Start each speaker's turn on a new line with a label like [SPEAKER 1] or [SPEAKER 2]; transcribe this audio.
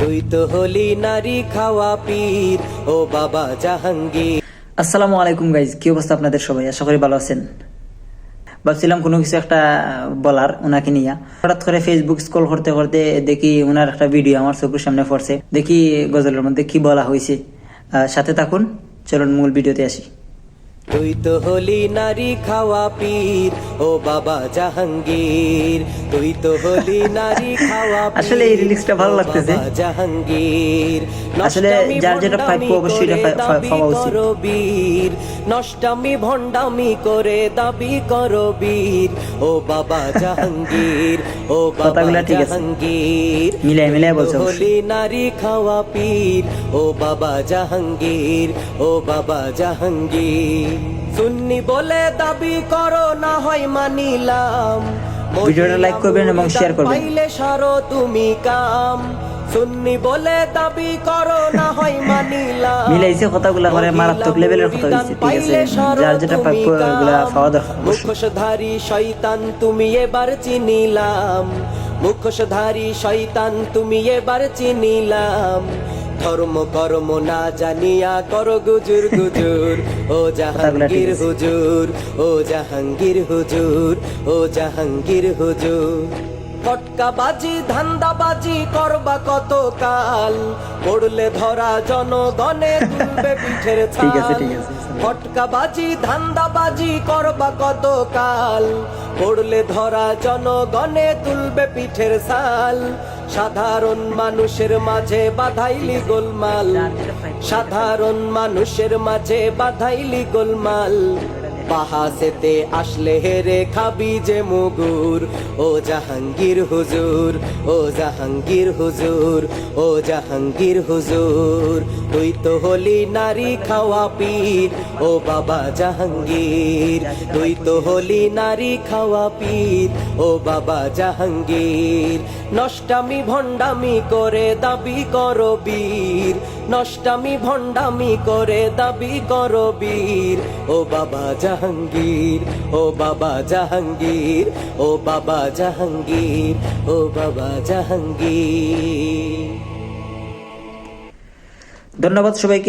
[SPEAKER 1] তুই তো হলি নারী খাওয়া পীর ও বাবা জাহাঙ্গীর।
[SPEAKER 2] আসসালামু আলাইকুম গাইজ, কি অবস্থা আপনাদের সবাই? আশা করি ভালো আছেন। ভাবছিলাম কোনো কিছু একটা বলার ওনাকে নিয়ে, হঠাৎ করে ফেসবুক স্ক্রল করতে করতে দেখি ওনার একটা ভিডিও আমার চোখের সামনে পড়ছে। দেখি গজলের মধ্যে কি বলা হয়েছে, সাথে থাকুন, চলুন মূল ভিডিওতে আসি।
[SPEAKER 1] তুই তো হলি নারী খাওয়া পীর ও বাবা জাহাঙ্গীর। তুই তো হলি নারী খাওয়া পীর।
[SPEAKER 2] আসলে এই রিলিক্সটা ভালো লাগতেছে।
[SPEAKER 1] জাহাঙ্গীর
[SPEAKER 2] আসলে যার যেটা প্রাপ্য অবশ্যই পাওয়া উচিত।
[SPEAKER 1] বীর নষ্টামি ভণ্ডামি করে দাবি করো বীর ও বাবা জাহাঙ্গীর। ও বাবা জাহাঙ্গীর
[SPEAKER 2] মিলাই বলছো।
[SPEAKER 1] হলি নারী খাওয়া পীর ও বাবা জাহাঙ্গীর। ও বাবা জাহাঙ্গীর সুন্নি বলে দাবি করো না হয় মানিলাম।
[SPEAKER 2] ভিডিওটা লাইক করবেন এবং শেয়ার করবেন।
[SPEAKER 1] পাইলে সারো তুমি কাম। সুন্নি বলে দাবি করো না হয় মানিলাম।
[SPEAKER 2] মিলাইছে কথাগুলা করে মারাত্মক লেভেলের কথা হইছে। ঠিক আছে, যার যেটা প্রাপ্য ওগুলা পাওয়া দরকার।
[SPEAKER 1] মুখোশধারী শয়তান তুমি এবার চিনিলাম। মুখোশধারী শয়তান তুমি এবার চিনিলাম। ধর্ম কর্ম না জানিয়া করো গুজুর গুজুর ও জাহাঙ্গীর হুজুর। ও জাহাঙ্গীর হুজুর। ও জাহাঙ্গীর হুজুর ফটকাবাজি ধান্দাবাজি করবা কত কাল। পড়লে ধরা জনগণে তুলবে পিঠের ছাল। ফটকাবাজি ধান্দাবাজি করবা কত কাল। পড়লে ধরা জনগণে তুলবে পিঠের ছাল। সাধারণ মানুষের মাঝে বাধাইলি গোলমাল। সাধারণ মানুষের মাঝে বাধাইলি গোলমাল। বাহাসেতে আসলে হেরে খাবি যে মুগুর ও জাহাঙ্গীর হুজুর। ও জাহাঙ্গীর হুজুর। ও জাহাঙ্গীর হুজুর তুই তো হলি নারী খাওয়া পীর ও বাবা জাহাঙ্গীর। তুই তো হলি নারী খাওয়া পীর ও বাবা জাহাঙ্গীর। নষ্টামি ভণ্ডামি করে দাবি করো বীর। নষ্টামি ভণ্ডামি করে দাবি করো বীর ও বাবা জাহাঙ্গীর। ও বাবা জাহাঙ্গীর। ও বাবা জাহাঙ্গীর। ও বাবা জাহাঙ্গীর।
[SPEAKER 2] ধন্যবাদ সবাইকে।